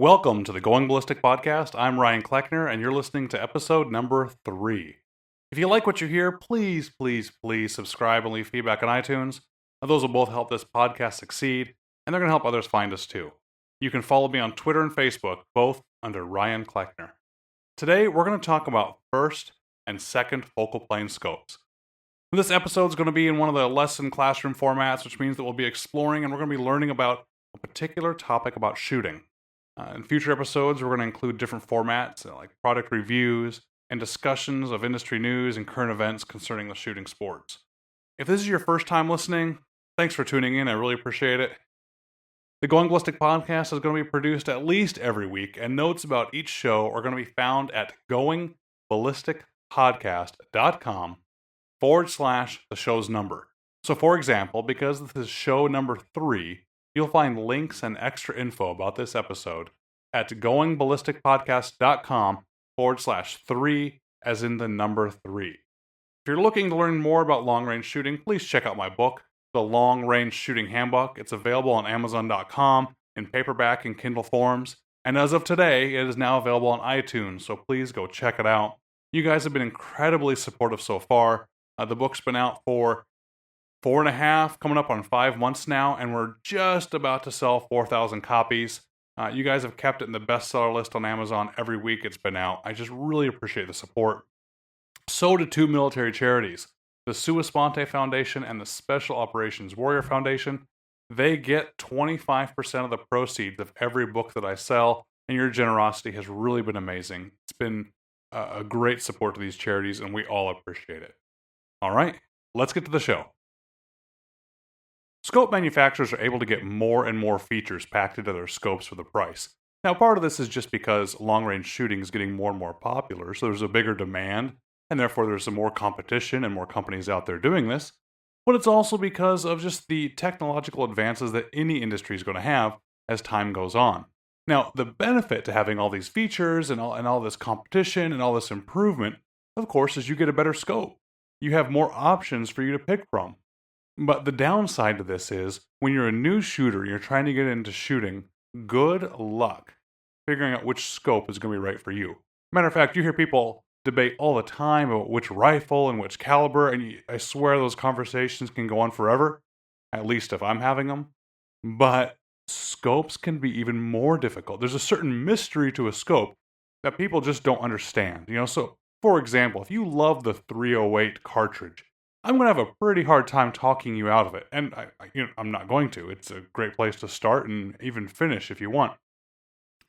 Welcome to the Going Ballistic podcast. I'm Ryan Cleckner, and you're listening to episode number 3. If you like what you hear, please subscribe and leave feedback on iTunes. Those will both help this podcast succeed, and they're going to help others find us too. You can follow me on Twitter and Facebook, both under Ryan Cleckner. Today, we're going to talk about first and second focal plane scopes. This episode is going to be in one of the lesson classroom formats, which means that we'll be exploring and we're going to be learning about a particular topic about shooting. In future episodes, we're going to include different formats like product reviews and discussions of industry news and current events concerning the shooting sports. If this is your first time listening, thanks for tuning in. I really appreciate it. The Going Ballistic podcast is going to be produced at least every week, and notes about each show are going to be found at goingballisticpodcast.com/the show's number. So, for example, because this is show number 3, you'll find links and extra info about this episode at goingballisticpodcast.com/3, as in the number 3. If you're looking to learn more about long-range shooting, please check out my book, The Long Range Shooting Handbook. It's available on Amazon.com in paperback and Kindle forms. And as of today, it is now available on iTunes, so please go check it out. You guys have been incredibly supportive so far. The book's been out for 4.5, coming up on 5 months now, and we're just about to sell 4,000 copies. You guys have kept it in the bestseller list on Amazon every week it's been out. I just really appreciate the support. So do 2 military charities, the Sponte Foundation and the Special Operations Warrior Foundation. They get 25% of the proceeds of every book that I sell, and your generosity has really been amazing. It's been a great support to these charities, and we all appreciate it. All right, let's get to the show. Scope manufacturers are able to get more and more features packed into their scopes for the price. Now, part of this is just because long-range shooting is getting more and more popular, so there's a bigger demand, and therefore there's some more competition and more companies out there doing this. But it's also because of just the technological advances that any industry is going to have as time goes on. Now, the benefit to having all these features and all this competition and all this improvement, of course, is you get a better scope. You have more options for you to pick from. But the downside to this is, when you're a new shooter and you're trying to get into shooting, good luck figuring out which scope is going to be right for you. Matter of fact, you hear people debate all the time about which rifle and which caliber, and I swear those conversations can go on forever, at least if I'm having them. But scopes can be even more difficult. There's a certain mystery to a scope that people just don't understand. So, for example, if you love the 308 cartridge, I'm going to have a pretty hard time talking you out of it, and I'm not going to. It's a great place to start and even finish if you want.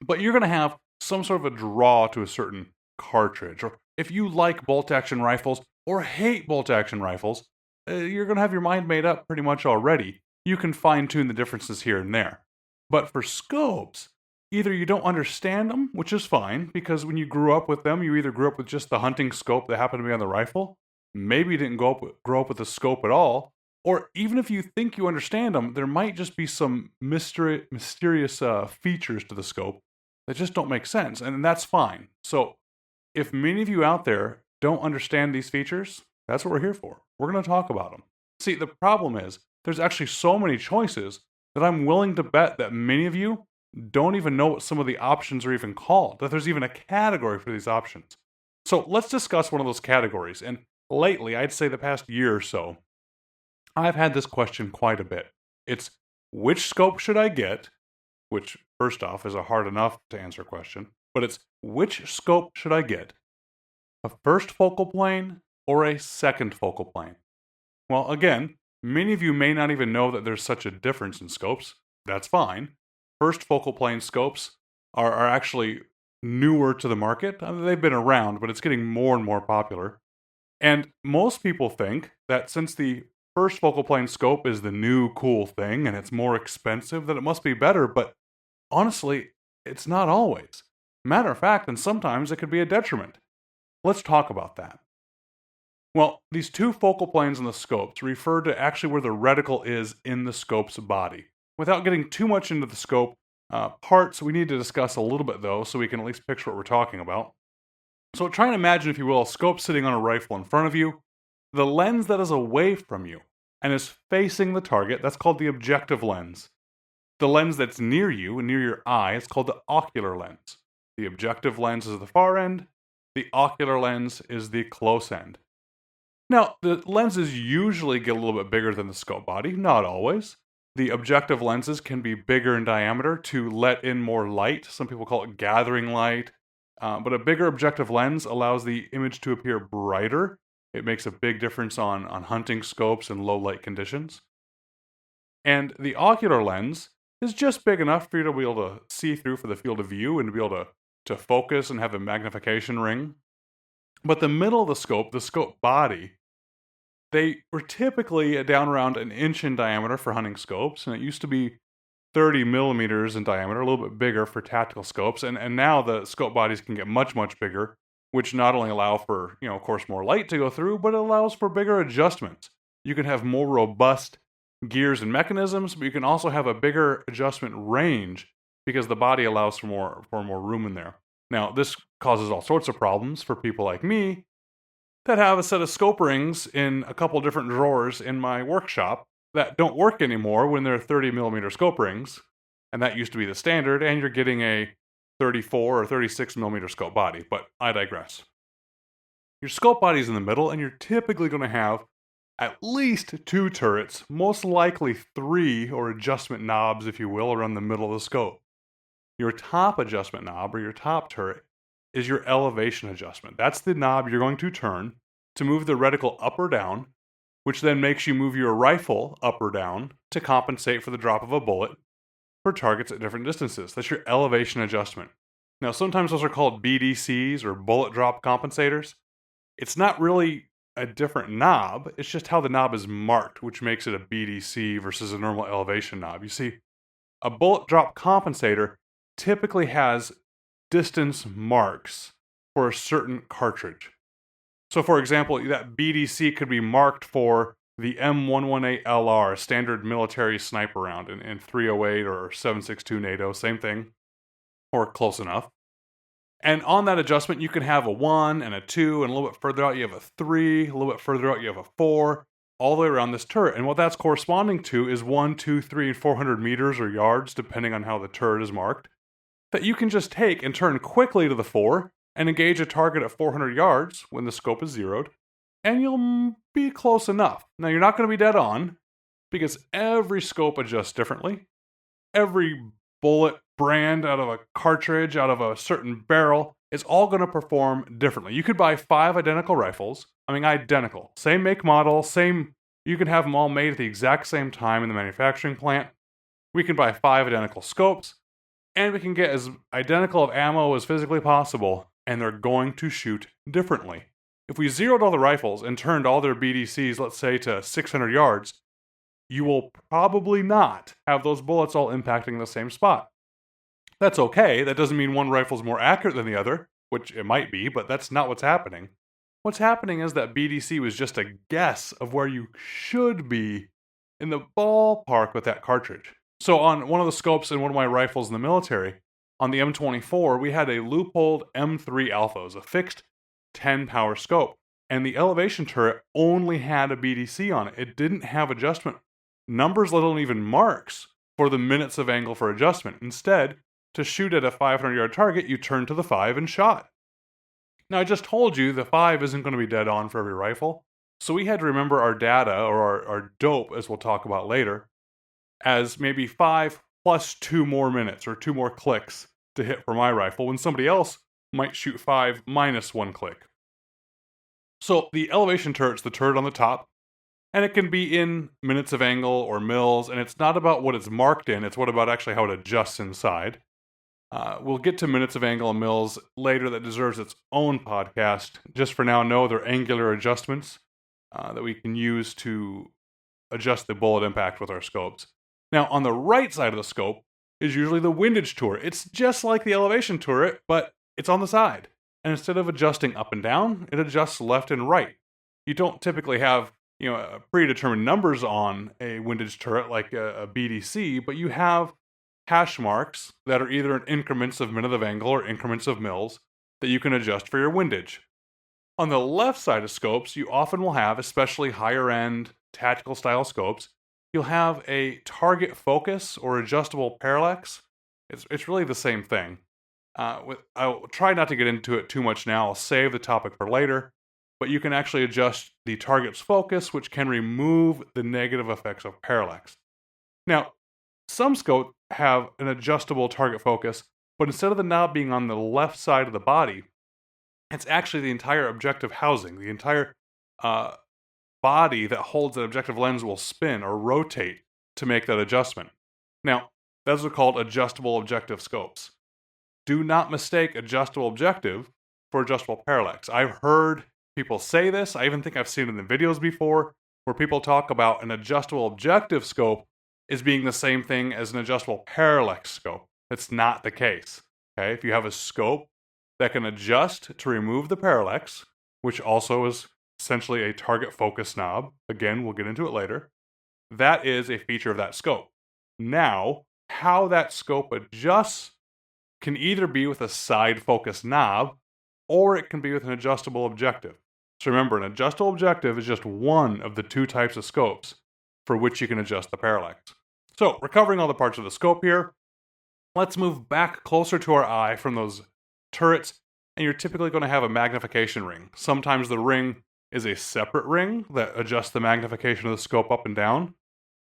But you're going to have some sort of a draw to a certain cartridge, or if you like bolt-action rifles or hate bolt-action rifles, you're going to have your mind made up pretty much already. You can fine-tune the differences here and there. But for scopes, either you don't understand them, which is fine, because when you grew up with them, you either grew up with just the hunting scope that happened to be on the rifle, maybe you didn't grow up with the scope at all, or even if you think you understand them, there might just be some mysterious features to the scope that just don't make sense, and that's fine. So, if many of you out there don't understand these features, that's what we're here for. We're going to talk about them. See, the problem is, there's actually so many choices that I'm willing to bet that many of you don't even know what some of the options are even called, that there's even a category for these options. So, let's discuss one of those categories, and lately, I'd say the past year or so, I've had this question quite a bit. It's, which scope should I get? Which, first off, is a hard enough to answer question. But it's, which scope should I get? A first focal plane or a second focal plane? Well, again, many of you may not even know that there's such a difference in scopes. That's fine. First focal plane scopes are actually newer to the market. They've been around, but it's getting more and more popular. And most people think that since the first focal plane scope is the new cool thing and it's more expensive, that it must be better, but honestly, it's not always. Matter of fact, and sometimes it could be a detriment. Let's talk about that. Well, these 2 focal planes in the scopes refer to actually where the reticle is in the scope's body. Without getting too much into the scope parts, we need to discuss a little bit though, so we can at least picture what we're talking about. So try and imagine, if you will, a scope sitting on a rifle in front of you. The lens that is away from you and is facing the target, that's called the objective lens. The lens that's near you, near your eye, is called the ocular lens. The objective lens is the far end. The ocular lens is the close end. Now, the lenses usually get a little bit bigger than the scope body, not always. The objective lenses can be bigger in diameter to let in more light. Some people call it gathering light. But a bigger objective lens allows the image to appear brighter. It makes a big difference on hunting scopes and low light conditions. And the ocular lens is just big enough for you to be able to see through for the field of view and to be able to focus and have a magnification ring. But the middle of the scope body, they were typically down around an inch in diameter for hunting scopes, and it used to be 30 millimeters in diameter, a little bit bigger for tactical scopes, and now the scope bodies can get much, much bigger, which not only allow for, of course, more light to go through, but it allows for bigger adjustments. You can have more robust gears and mechanisms, but you can also have a bigger adjustment range because the body allows for more room in there. Now, this causes all sorts of problems for people like me that have a set of scope rings in a couple different drawers in my workshop that don't work anymore when they're 30 millimeter scope rings, and that used to be the standard, and you're getting a 34 or 36 millimeter scope body, but I digress. Your scope body's in the middle, and you're typically going to have at least 2 turrets, most likely 3 or adjustment knobs, if you will, around the middle of the scope. Your top adjustment knob, or your top turret, is your elevation adjustment. That's the knob you're going to turn to move the reticle up or down, which then makes you move your rifle up or down to compensate for the drop of a bullet for targets at different distances. That's your elevation adjustment. Now, sometimes those are called BDCs, or bullet drop compensators. It's not really a different knob, it's just how the knob is marked, which makes it a BDC versus a normal elevation knob. You see, a bullet drop compensator typically has distance marks for a certain cartridge. So, for example, that BDC could be marked for the M118LR, standard military sniper round, in 308 or 7.62 NATO, same thing, or close enough. And on that adjustment, you can have a 1 and a 2, and a little bit further out you have a 3, a little bit further out you have a 4, all the way around this turret. And what that's corresponding to is 1, 2, 3, and 400 meters or yards, depending on how the turret is marked, that you can just take and turn quickly to the 4 and engage a target at 400 yards when the scope is zeroed, and you'll be close enough. Now, you're not going to be dead on, because every scope adjusts differently. Every bullet brand out of a cartridge, out of a certain barrel, is all going to perform differently. You could buy 5 identical rifles. Identical. Same make, model, same. You can have them all made at the exact same time in the manufacturing plant. We can buy 5 identical scopes, and we can get as identical of ammo as physically possible, and they're going to shoot differently. If we zeroed all the rifles and turned all their BDCs, let's say, to 600 yards, you will probably not have those bullets all impacting the same spot. That's okay. That doesn't mean one rifle's more accurate than the other, which it might be, but that's not what's happening. What's happening is that BDC was just a guess of where you should be in the ballpark with that cartridge. So on one of the scopes in one of my rifles in the military, on the M24, we had a Leupold M3 Alpha. It was a fixed 10 power scope, and the elevation turret only had a BDC on it. It didn't have adjustment numbers, let alone even marks for the minutes of angle for adjustment. Instead, to shoot at a 500-yard target, you turned to the 5 and shot. Now, I just told you the 5 isn't going to be dead on for every rifle, so we had to remember our data, or our dope, as we'll talk about later, as maybe 5 plus 2 more minutes, or 2 more clicks to hit for my rifle, when somebody else might shoot 5 minus 1 click. So the elevation turret's the turret on the top, and it can be in minutes of angle or mils, and it's not about what it's marked in, it's what about actually how it adjusts inside. We'll get to minutes of angle and mils later. That deserves its own podcast. Just for now, know they're angular adjustments that we can use to adjust the bullet impact with our scopes. Now, on the right side of the scope is usually the windage turret. It's just like the elevation turret, but it's on the side. And instead of adjusting up and down, it adjusts left and right. You don't typically have predetermined numbers on a windage turret like a BDC, but you have hash marks that are either in increments of minute of angle or increments of mils that you can adjust for your windage. On the left side of scopes, you often will have, especially higher end tactical style scopes, you'll have a target focus or adjustable parallax. It's really the same thing. I'll try not to get into it too much now. I'll save the topic for later. But you can actually adjust the target's focus, which can remove the negative effects of parallax. Now, some scopes have an adjustable target focus, but instead of the knob being on the left side of the body, it's actually the entire objective housing. The entire body that holds an objective lens will spin or rotate to make that adjustment. Now, those are called adjustable objective scopes. Do not mistake adjustable objective for adjustable parallax. I've heard people say this. I even think I've seen it in the videos before where people talk about an adjustable objective scope as being the same thing as an adjustable parallax scope. It's not the case. Okay, if you have a scope that can adjust to remove the parallax, which also is essentially a target focus knob, again, we'll get into it later, that is a feature of that scope. Now, how that scope adjusts can either be with a side focus knob or it can be with an adjustable objective. So remember, an adjustable objective is just one of the two types of scopes for which you can adjust the parallax. So, recovering all the parts of the scope here, let's move back closer to our eye from those turrets, and you're typically going to have a magnification ring. Sometimes the ring is a separate ring that adjusts the magnification of the scope up and down.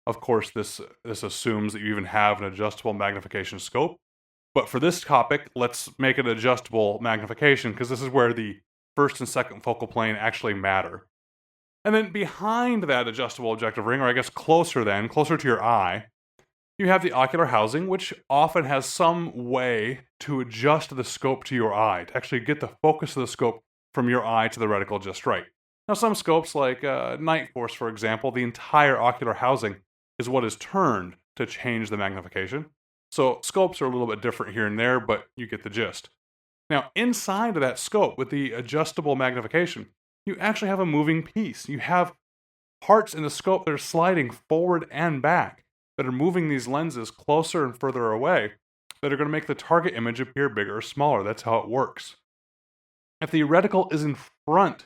Of course, this assumes that you even have an adjustable magnification scope. But for this topic, let's make it adjustable magnification, because this is where the first and second focal plane actually matter. And then behind that adjustable objective ring, or I guess closer to your eye, you have the ocular housing, which often has some way to adjust the scope to your eye, to actually get the focus of the scope from your eye to the reticle just right. Now, some scopes, like Night Force, for example, the entire ocular housing is what is turned to change the magnification. So scopes are a little bit different here and there, but you get the gist. Now, inside of that scope, with the adjustable magnification, you actually have a moving piece. You have parts in the scope that are sliding forward and back, that are moving these lenses closer and further away, that are going to make the target image appear bigger or smaller. That's how it works. If the reticle is in front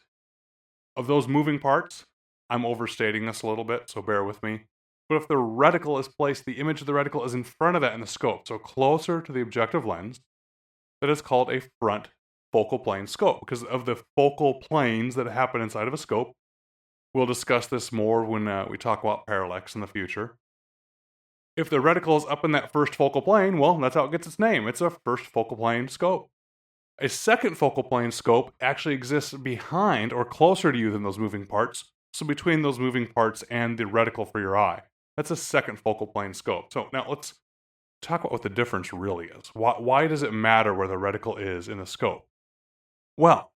of those moving parts, I'm overstating this a little bit, so bear with me. But if the reticle is placed, the image of the reticle is in front of that in the scope, so closer to the objective lens, that is called a front focal plane scope, because of the focal planes that happen inside of a scope. We'll discuss this more when we talk about parallax in the future. If the reticle is up in that first focal plane, well, that's how it gets its name. It's a first focal plane scope. A second focal plane scope actually exists behind or closer to you than those moving parts, so between those moving parts and the reticle for your eye. That's a second focal plane scope. So now let's talk about what the difference really is. Why does it matter where the reticle is in the scope? Well,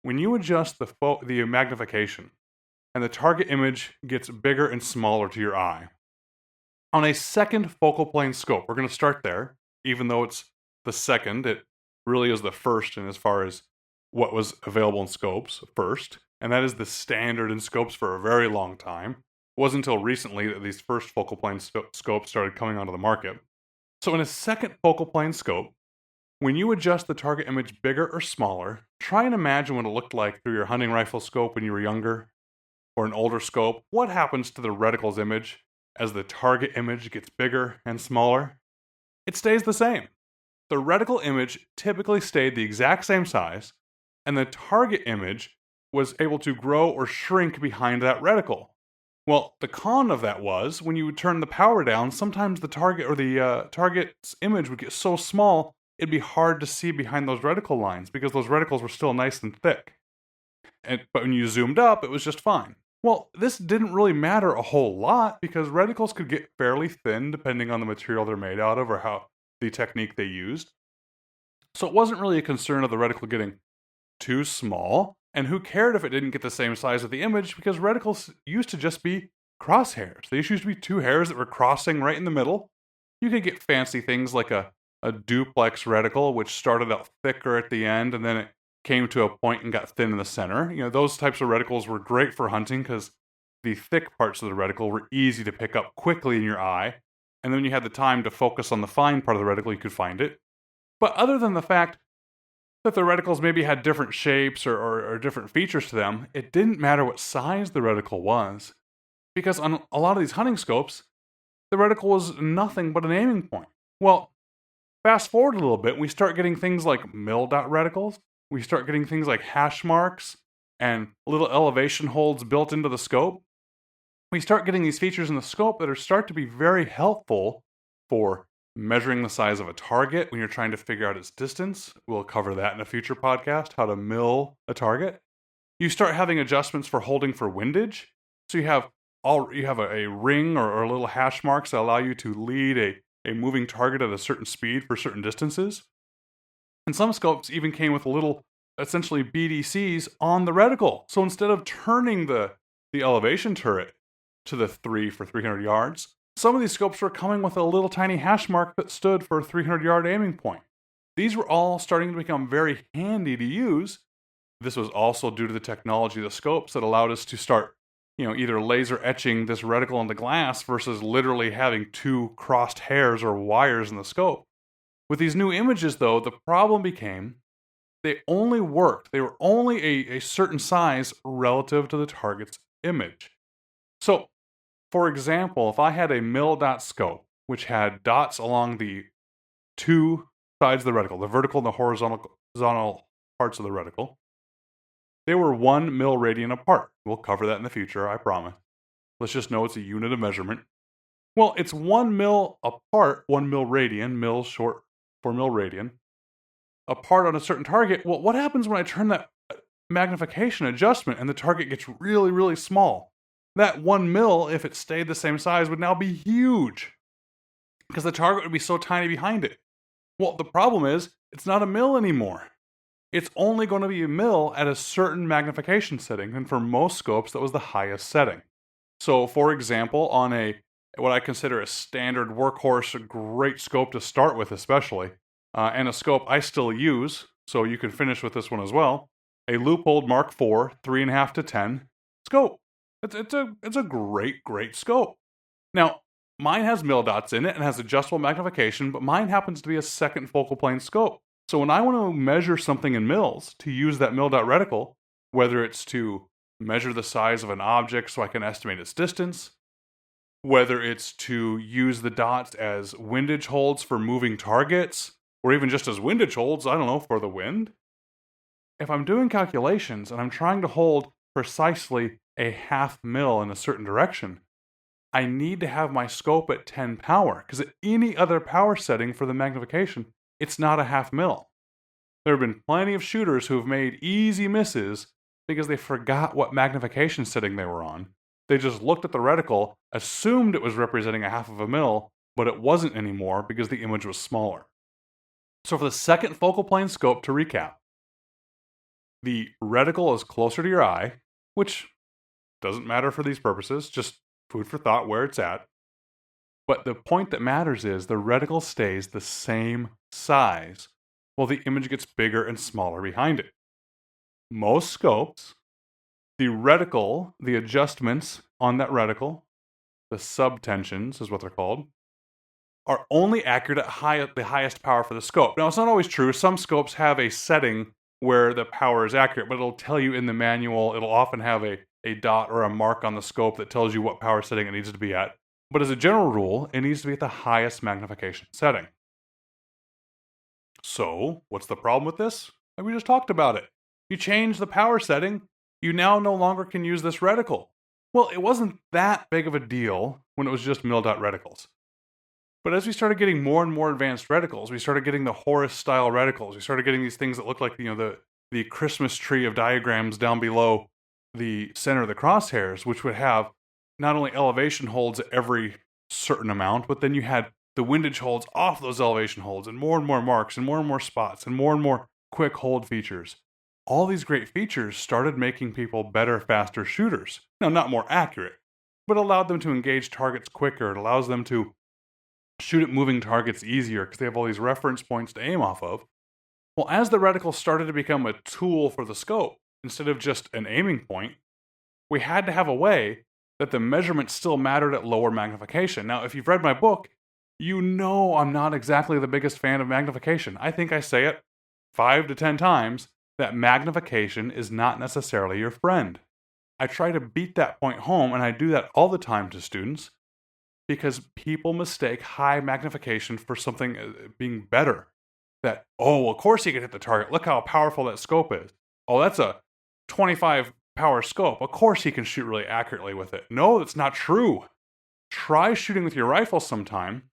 when you adjust the magnification and the target image gets bigger and smaller to your eye, on a second focal plane scope, we're going to start there, even though it's the second, it really is the first in as far as what was available in scopes first, and that is the standard in scopes for a very long time. It wasn't until recently that these first focal plane scopes started coming onto the market. So in a second focal plane scope, when you adjust the target image bigger or smaller, try and imagine what it looked like through your hunting rifle scope when you were younger, or an older scope. What happens to the reticle's image as the target image gets bigger and smaller? It stays the same. The reticle image typically stayed the exact same size, and the target image was able to grow or shrink behind that reticle. Well, the con of that was, when you would turn the power down, sometimes the target or the target's image would get so small, it'd be hard to see behind those reticle lines, because those reticles were still nice and thick. But when you zoomed up, it was just fine. Well, this didn't really matter a whole lot, because reticles could get fairly thin depending on the material they're made out of or how the technique they used. So it wasn't really a concern of the reticle getting too small, and who cared if it didn't get the same size of the image, because reticles used to just be crosshairs. They used to be two hairs that were crossing right in the middle. You could get fancy things like a duplex reticle, which started out thicker at the end, and then it came to a point and got thin in the center. You know, those types of reticles were great for hunting because the thick parts of the reticle were easy to pick up quickly in your eye, and then when you had the time to focus on the fine part of the reticle, you could find it. But other than the fact that the reticles maybe had different shapes or different features to them, it didn't matter what size the reticle was, Because on a lot of these hunting scopes, the reticle was nothing but an aiming point. Well, fast forward a little bit, we start getting things like mil-dot reticles. We start getting things like hash marks and little elevation holds built into the scope. We start getting these features in the scope that start to be very helpful for measuring the size of a target when you're trying to figure out its distance. We'll cover that in a future podcast, how to mill a target. You start having adjustments for holding for windage. So you have a ring or little hash marks that allow you to lead a moving target at a certain speed for certain distances. And some scopes even came with little, essentially BDCs on the reticle. So instead of turning the elevation turret to the 3 for 300 yards, some of these scopes were coming with a little tiny hash mark that stood for a 300-yard aiming point. These were all starting to become very handy to use. This was also due to the technology of the scopes that allowed us to start, either laser etching this reticle into glass versus literally having two crossed hairs or wires in the scope. With these new images, though, the problem became they only worked. They were only a certain size relative to the target's image. So, for example, if I had a mil-dot scope, which had dots along the two sides of the reticle, the vertical and the horizontal parts of the reticle, they were 1 mil radian apart. We'll cover that in the future, I promise. Let's just know it's a unit of measurement. Well, it's 1 mil apart, 1 mil radian, mil short for mil radian, apart on a certain target. Well, what happens when I turn that magnification adjustment and the target gets really, really small? That 1 mil, if it stayed the same size, would now be huge because the target would be so tiny behind it. Well, the problem is it's not a mil anymore. It's only going to be a mil at a certain magnification setting, and for most scopes, that was the highest setting. So, for example, on what I consider a standard workhorse, a great scope to start with especially, and a scope I still use, so you can finish with this one as well, a Leupold Mark IV 3.5 to 10 scope. It's a great scope. Now, mine has mil dots in it and has adjustable magnification, but mine happens to be a second focal plane scope. So when I want to measure something in mils, to use that mil dot reticle, whether it's to measure the size of an object so I can estimate its distance, whether it's to use the dots as windage holds for moving targets, or even just as windage holds, I don't know, for the wind. If I'm doing calculations and I'm trying to hold precisely a half mil in a certain direction, I need to have my scope at 10 power, because at any other power setting for the magnification, it's not a half mil. There have been plenty of shooters who have made easy misses because they forgot what magnification setting they were on. They just looked at the reticle, assumed it was representing a half of a mil, but it wasn't anymore because the image was smaller. So for the second focal plane scope, to recap, the reticle is closer to your eye, which doesn't matter for these purposes, just food for thought where it's at. But the point that matters is the reticle stays the same size while the image gets bigger and smaller behind it. Most scopes, the reticle, the adjustments on that reticle, the subtensions is what they're called, are only accurate at the highest power for the scope. Now, it's not always true. Some scopes have a setting where the power is accurate, but it'll tell you in the manual, it'll often have a dot or a mark on the scope that tells you what power setting it needs to be at. But as a general rule, it needs to be at the highest magnification setting. So, what's the problem with this? We just talked about it. You change the power setting, you now no longer can use this reticle. Well, it wasn't that big of a deal when it was just mil-dot reticles. But as we started getting more and more advanced reticles, we started getting the Horus-style reticles. We started getting these things that look like, the Christmas tree of diagrams down below the center of the crosshairs, which would have not only elevation holds at every certain amount, but then you had the windage holds off those elevation holds, and more marks, and more spots, and more quick hold features. All these great features started making people better, faster shooters. Now, not more accurate, but allowed them to engage targets quicker. It allows them to shoot at moving targets easier because they have all these reference points to aim off of. Well, as the reticle started to become a tool for the scope, instead of just an aiming point, we had to have a way that the measurement still mattered at lower magnification. Now, if you've read my book, you know I'm not exactly the biggest fan of magnification. I think I say it 5 to 10 times that magnification is not necessarily your friend. I try to beat that point home, and I do that all the time to students because people mistake high magnification for something being better. That, oh, of course he can hit the target. Look how powerful that scope is. Oh, that's a 25 power scope. Of course he can shoot really accurately with it. No, that's not true. Try shooting with your rifle sometime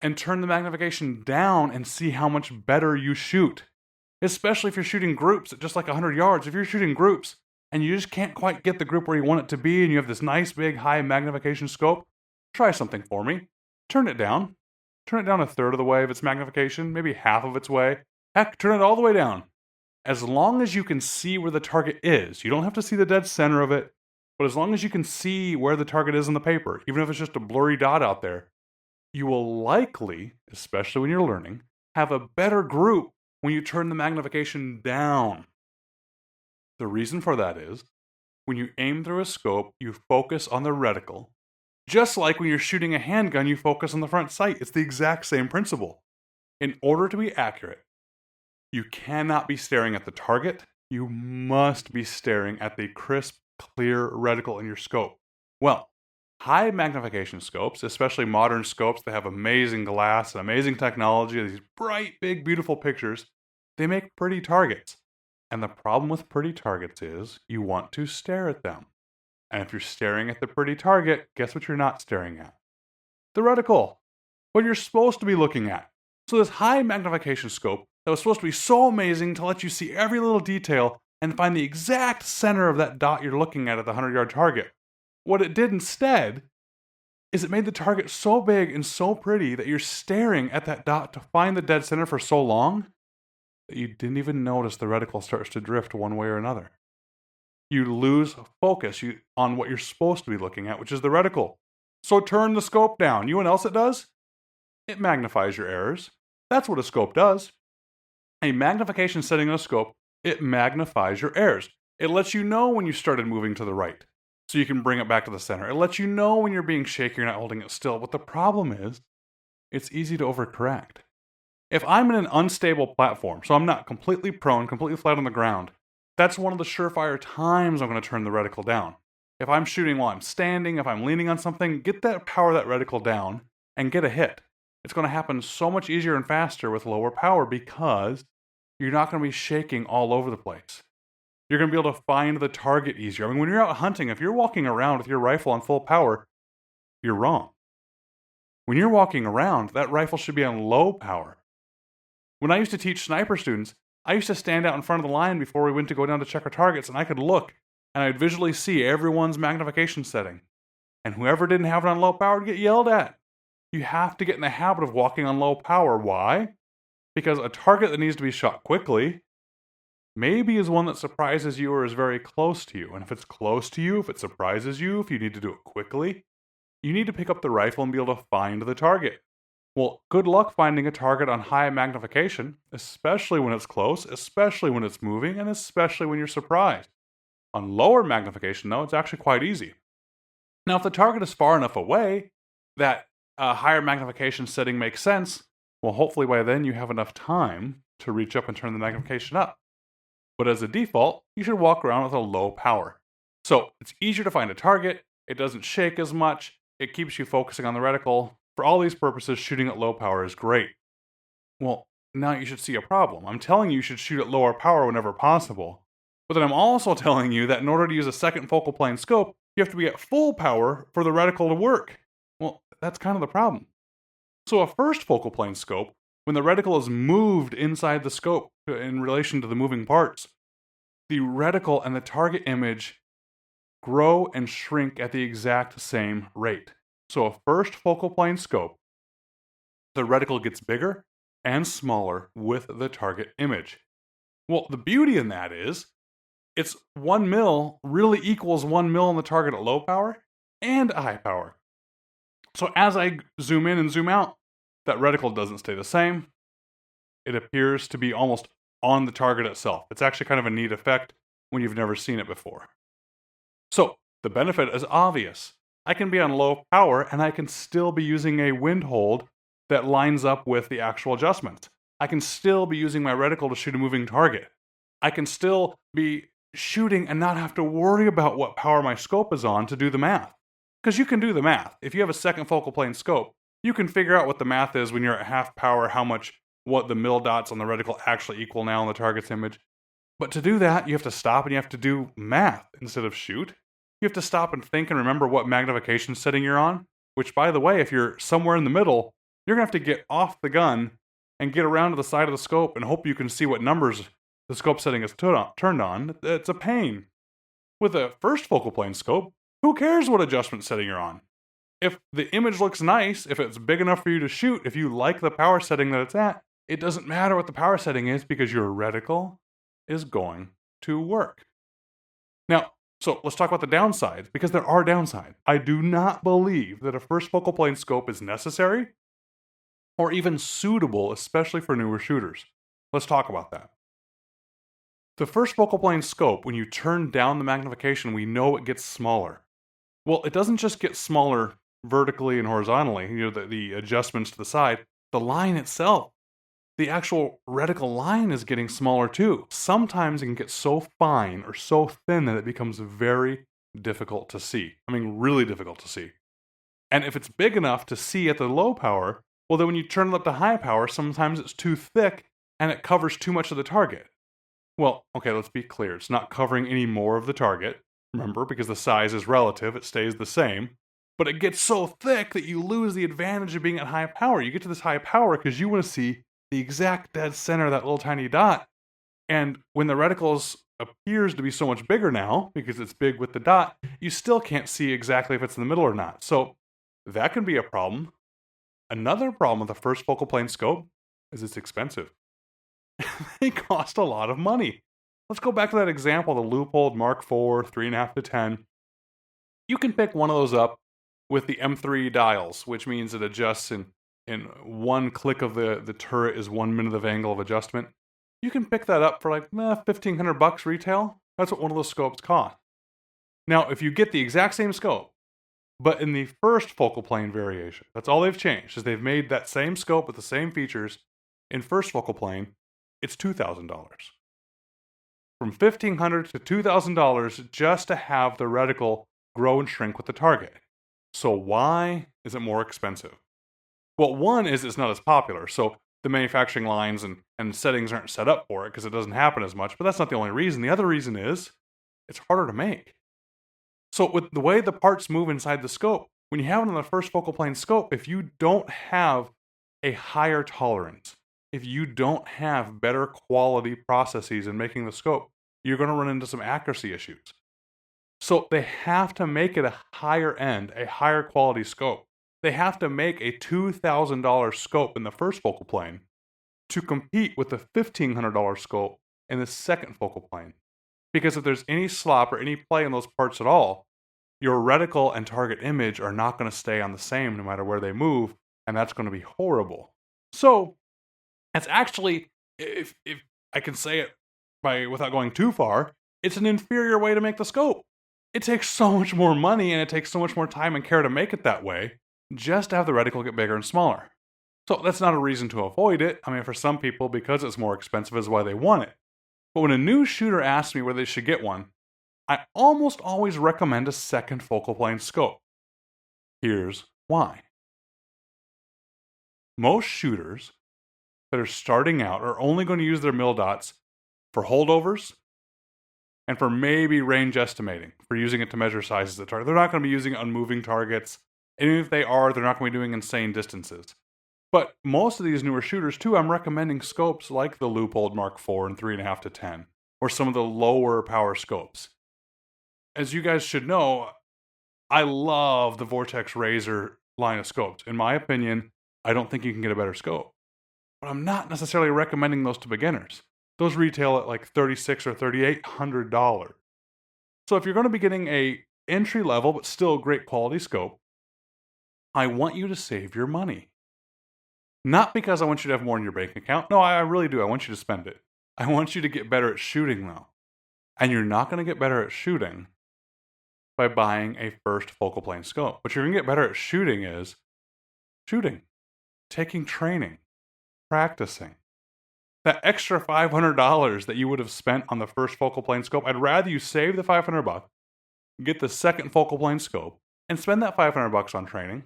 and turn the magnification down and see how much better you shoot. Especially if you're shooting groups at just like 100 yards. If you're shooting groups and you just can't quite get the group where you want it to be and you have this nice big high magnification scope, try something for me. Turn it down. Turn it down a third of the way of its magnification, maybe half of its way. Heck, turn it all the way down. As long as you can see where the target is, you don't have to see the dead center of it, but as long as you can see where the target is in the paper, even if it's just a blurry dot out there, you will likely, especially when you're learning, have a better group when you turn the magnification down. The reason for that is, when you aim through a scope, you focus on the reticle. Just like when you're shooting a handgun, you focus on the front sight. It's the exact same principle. In order to be accurate, you cannot be staring at the target. You must be staring at the crisp, clear reticle in your scope. Well, high magnification scopes, especially modern scopes that have amazing glass and amazing technology, these bright, big, beautiful pictures, they make pretty targets. And the problem with pretty targets is you want to stare at them. And if you're staring at the pretty target, guess what you're not staring at? The reticle. What you're supposed to be looking at. So this high magnification scope that was supposed to be so amazing to let you see every little detail and find the exact center of that dot you're looking at the 100-yard target. What it did instead is it made the target so big and so pretty that you're staring at that dot to find the dead center for so long that you didn't even notice the reticle starts to drift one way or another. You lose focus on what you're supposed to be looking at, which is the reticle. So turn the scope down. You know what else it does? It magnifies your errors. That's what a scope does. A magnification setting on a scope, it magnifies your errors. It lets you know when you started moving to the right, so you can bring it back to the center. It lets you know when you're being shaky, you're not holding it still. But the problem is, it's easy to overcorrect. If I'm in an unstable platform, so I'm not completely prone, completely flat on the ground, that's one of the surefire times I'm going to turn the reticle down. If I'm shooting while I'm standing, if I'm leaning on something, get that power of that reticle down and get a hit. It's going to happen so much easier and faster with lower power because you're not going to be shaking all over the place. You're going to be able to find the target easier. I mean, when you're out hunting, if you're walking around with your rifle on full power, you're wrong. When you're walking around, that rifle should be on low power. When I used to teach sniper students, I used to stand out in front of the line before we went to go down to check our targets, and I could look, and I'd visually see everyone's magnification setting. And whoever didn't have it on low power would get yelled at. You have to get in the habit of walking on low power. Why? Because a target that needs to be shot quickly maybe is one that surprises you or is very close to you. And if it's close to you, if it surprises you, if you need to do it quickly, you need to pick up the rifle and be able to find the target. Well, good luck finding a target on high magnification, especially when it's close, especially when it's moving, and especially when you're surprised. On lower magnification, though, it's actually quite easy. Now, if the target is far enough away that a higher magnification setting makes sense, well, hopefully by then you have enough time to reach up and turn the magnification up. But as a default, you should walk around with a low power. So it's easier to find a target, it doesn't shake as much, it keeps you focusing on the reticle. For all these purposes, shooting at low power is great. Well, now you should see a problem. I'm telling you should shoot at lower power whenever possible. But then I'm also telling you that in order to use a second focal plane scope, you have to be at full power for the reticle to work. Well, that's kind of the problem. So a first focal plane scope, when the reticle is moved inside the scope in relation to the moving parts, the reticle and the target image grow and shrink at the exact same rate. So a first focal plane scope, the reticle gets bigger and smaller with the target image. Well, the beauty in that is, it's 1 mil really equals 1 mil on the target at low power and high power. So as I zoom in and zoom out, that reticle doesn't stay the same. It appears to be almost on the target itself. It's actually kind of a neat effect when you've never seen it before. So the benefit is obvious. I can be on low power and I can still be using a wind hold that lines up with the actual adjustments. I can still be using my reticle to shoot a moving target. I can still be shooting and not have to worry about what power my scope is on to do the math. Because you can do the math. If you have a second focal plane scope, you can figure out what the math is when you're at half power, what the mil dots on the reticle actually equal now in the target's image. But to do that, you have to stop and you have to do math instead of shoot. You have to stop and think and remember what magnification setting you're on, which, by the way, if you're somewhere in the middle, you're going to have to get off the gun and get around to the side of the scope and hope you can see what numbers the scope setting is turned on. It's a pain. With a first focal plane scope, who cares what adjustment setting you're on? If the image looks nice, if it's big enough for you to shoot, if you like the power setting that it's at, it doesn't matter what the power setting is because your reticle is going to work. Now, so let's talk about the downsides, because there are downsides. I do not believe that a first focal plane scope is necessary or even suitable, especially for newer shooters. Let's talk about that. The first focal plane scope, when you turn down the magnification, we know it gets smaller. Well, it doesn't just get smaller vertically and horizontally, the adjustments to the side. The line itself, the actual reticle line is getting smaller too. Sometimes it can get so fine or so thin that it becomes very difficult to see. I mean, really difficult to see. And if it's big enough to see at the low power, well, then when you turn it up to high power, sometimes it's too thick and it covers too much of the target. Well, okay, let's be clear. It's not covering any more of the target, remember, because the size is relative. It stays the same. But it gets so thick that you lose the advantage of being at high power. You get to this high power because you want to see the exact dead center of that little tiny dot. And when the reticle appears to be so much bigger now, because it's big with the dot, you still can't see exactly if it's in the middle or not. So that can be a problem. Another problem with the first focal plane scope is it's expensive. They cost a lot of money. Let's go back to that example, the Leupold Mark IV, 3.5 to 10. You can pick one of those up with the M3 dials, which means it adjusts in one click of the turret is 1 minute of angle of adjustment. You can pick that up for like $1,500 retail. That's what one of those scopes cost. Now, if you get the exact same scope, but in the first focal plane variation, that's all they've changed, is they've made that same scope with the same features in first focal plane, it's $2,000. From $1,500 to $2,000 just to have the reticle grow and shrink with the target. So why is it more expensive? Well, one is it's not as popular, so the manufacturing lines and settings aren't set up for it because it doesn't happen as much, but that's not the only reason. The other reason is it's harder to make. So with the way the parts move inside the scope, when you have it on the first focal plane scope, if you don't have a higher tolerance, if you don't have better quality processes in making the scope, you're going to run into some accuracy issues. So they have to make it a higher end, a higher quality scope. They have to make a $2,000 scope in the first focal plane to compete with the $1,500 scope in the second focal plane. Because if there's any slop or any play in those parts at all, your reticle and target image are not going to stay on the same no matter where they move, and that's going to be horrible. So it's actually, if I can say it without going too far, it's an inferior way to make the scope. It takes so much more money and it takes so much more time and care to make it that way just to have the reticle get bigger and smaller. So that's not a reason to avoid it. I mean, for some people, because it's more expensive is why they want it. But when a new shooter asks me whether they should get one, I almost always recommend a second focal plane scope. Here's why. Most shooters that are starting out are only going to use their mil dots for holdovers and for maybe range estimating, for using it to measure sizes of the target. They're not going to be using it on moving targets. And even if they are, they're not going to be doing insane distances. But most of these newer shooters, too, I'm recommending scopes like the Leupold Mark IV and 3.5 to 10, or some of the lower power scopes. As you guys should know, I love the Vortex Razor line of scopes. In my opinion, I don't think you can get a better scope. But I'm not necessarily recommending those to beginners. Those retail at like $3,600 or $3,800. So if you're going to be getting a entry level but still great quality scope, I want you to save your money. Not because I want you to have more in your bank account. No, I really do. I want you to spend it. I want you to get better at shooting, though. And you're not going to get better at shooting by buying a first focal plane scope. What you're going to get better at shooting is shooting, taking training, practicing. That extra $500 that you would have spent on the first focal plane scope, I'd rather you save the $500, get the second focal plane scope, and spend that $500 on training,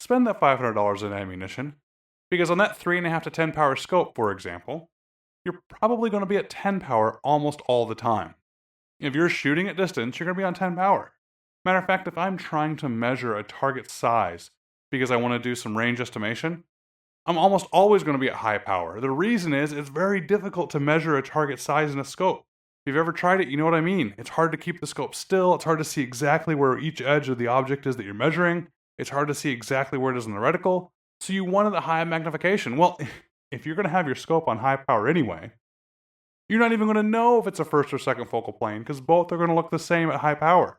spend that $500 in ammunition, because on that 3.5 to 10 power scope, for example, you're probably going to be at 10 power almost all the time. If you're shooting at distance, you're going to be on 10 power. Matter of fact, if I'm trying to measure a target size because I want to do some range estimation, I'm almost always going to be at high power. The reason is it's very difficult to measure a target size in a scope. If you've ever tried it, you know what I mean. It's hard to keep the scope still. It's hard to see exactly where each edge of the object is that you're measuring. It's hard to see exactly where it is in the reticle. So you want it at high magnification. Well, if you're going to have your scope on high power anyway, you're not even going to know if it's a first or second focal plane because both are going to look the same at high power.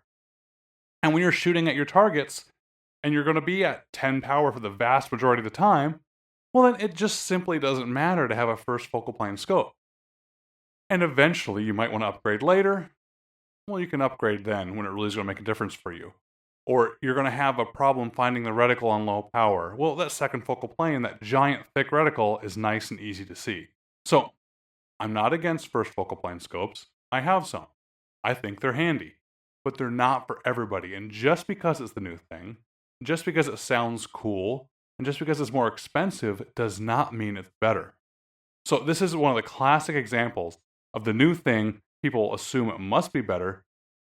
And when you're shooting at your targets and you're going to be at 10 power for the vast majority of the time, well, then it just simply doesn't matter to have a first focal plane scope. And eventually you might want to upgrade later. Well, you can upgrade then when it really is going to make a difference for you. Or you're going to have a problem finding the reticle on low power. Well, that second focal plane, that giant thick reticle, is nice and easy to see. So, I'm not against first focal plane scopes. I have some. I think they're handy. But they're not for everybody. And just because it's the new thing, just because it sounds cool, and just because it's more expensive does not mean it's better. So this is one of the classic examples of the new thing. People assume it must be better.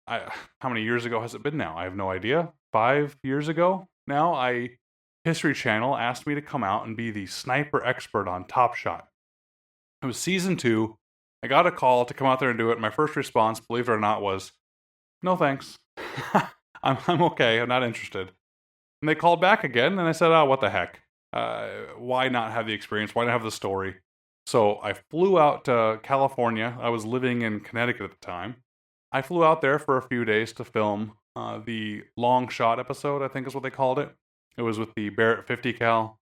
How many years ago has it been now? I have no idea. 5 years ago now, History Channel asked me to come out and be the sniper expert on Top Shot. It was season 2. I got a call to come out there and do it. My first response, believe it or not, was, no thanks. I'm okay. I'm not interested. And they called back again, and I said, oh, what the heck? Why not have the experience? Why not have the story? So I flew out to California. I was living in Connecticut at the time. I flew out there for a few days to film the long shot episode, I think is what they called it. It was with the Barrett 50 cal.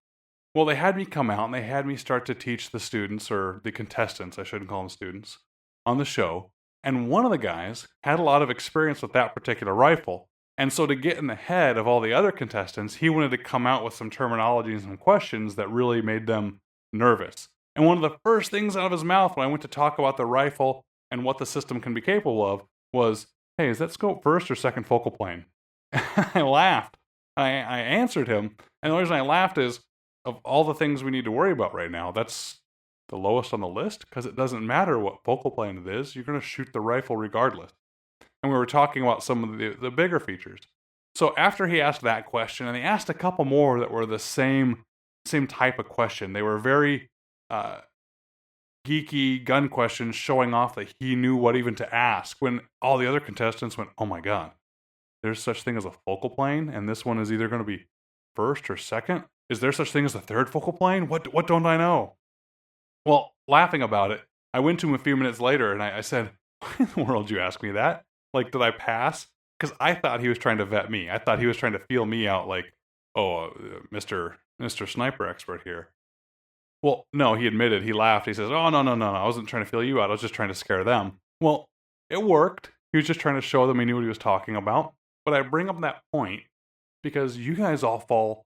Well, they had me come out, and they had me start to teach the students, or the contestants, I shouldn't call them students, on the show. And one of the guys had a lot of experience with that particular rifle. And so to get in the head of all the other contestants, he wanted to come out with some terminology and some questions that really made them nervous. And one of the first things out of his mouth when I went to talk about the rifle and what the system can be capable of was, hey, is that scope first or second focal plane? I laughed. I answered him. And the reason I laughed is, of all the things we need to worry about right now, that's the lowest on the list because it doesn't matter what focal plane it is. You're going to shoot the rifle regardless. And we were talking about some of the bigger features. So after he asked that question, and he asked a couple more that were the same type of question. They were very geeky gun questions showing off that he knew what even to ask, when all the other contestants went, oh my God, there's such thing as a focal plane, and this one is either going to be first or second? Is there such thing as a third focal plane? What don't I know? Well, laughing about it, I went to him a few minutes later, and I said, why in the world did you ask me that? Like, did I pass? Because I thought he was trying to vet me. I thought he was trying to feel me out like, oh, Mr. Sniper Expert here. Well, no, he admitted. He laughed. He says, oh, no. I wasn't trying to feel you out. I was just trying to scare them. Well, it worked. He was just trying to show them he knew what he was talking about. But I bring up that point because you guys all fall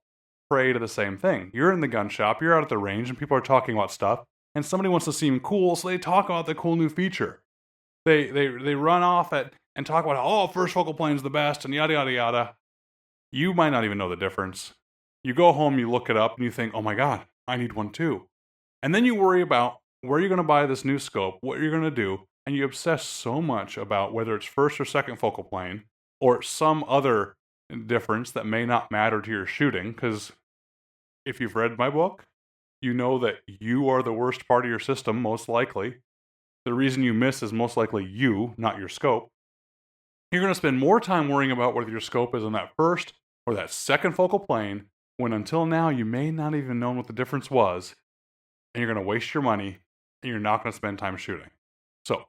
prey to the same thing. You're in the gun shop. You're out at the range, and people are talking about stuff. And somebody wants to seem cool, so they talk about the cool new feature. They run off and talk about, oh, first focal plane's the best, and yada, yada, yada. You might not even know the difference. You go home, you look it up, and you think, oh my God, I need one too. And then you worry about where you're going to buy this new scope, what you're going to do, and you obsess so much about whether it's first or second focal plane, or some other difference that may not matter to your shooting, because if you've read my book, you know that you are the worst part of your system, most likely. The reason you miss is most likely you, not your scope. You're going to spend more time worrying about whether your scope is on that first or that second focal plane, when until now you may not even know what the difference was, and you're going to waste your money, and you're not going to spend time shooting. So,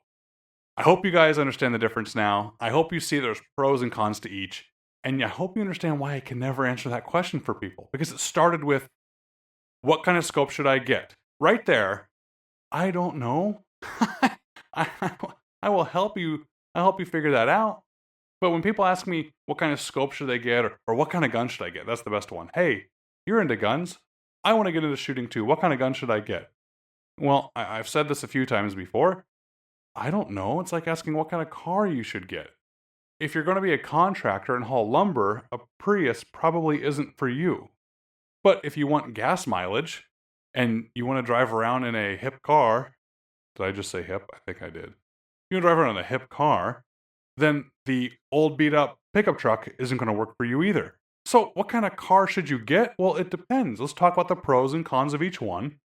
I hope you guys understand the difference now. I hope you see there's pros and cons to each, and I hope you understand why I can never answer that question for people, because it started with, what kind of scope should I get? Right there, I don't know. I will help you. I'll help you figure that out. But when people ask me what kind of scope should they get, or what kind of gun should I get, that's the best one. Hey, you're into guns. I want to get into shooting too. What kind of gun should I get? Well, I've said this a few times before. I don't know. It's like asking what kind of car you should get. If you're going to be a contractor and haul lumber, a Prius probably isn't for you. But if you want gas mileage and you want to drive around in a hip car, did I just say hip? I think I did. You want to drive around in a hip car, then the old beat up pickup truck isn't going to work for you either. So, what kind of car should you get? Well, it depends. Let's talk about the pros and cons of each one.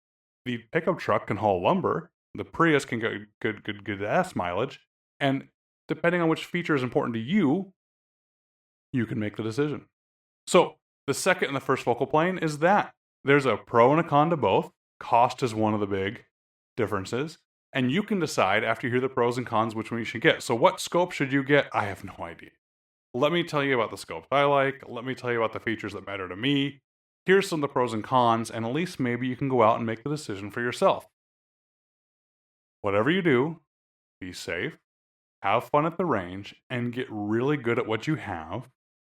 The pickup truck can haul lumber, the Prius can get good gas mileage, and depending on which feature is important to you, you can make the decision. So, the second and the first focal plane is that there's a pro and a con to both. Cost is one of the big differences. And you can decide after you hear the pros and cons which one you should get. So, what scope should you get? I have no idea. Let me tell you about the scopes I like. Let me tell you about the features that matter to me. Here's some of the pros and cons, and at least maybe you can go out and make the decision for yourself. Whatever you do, be safe, have fun at the range, and get really good at what you have,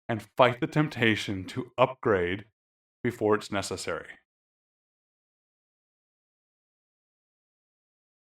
and fight the temptation to upgrade before it's necessary.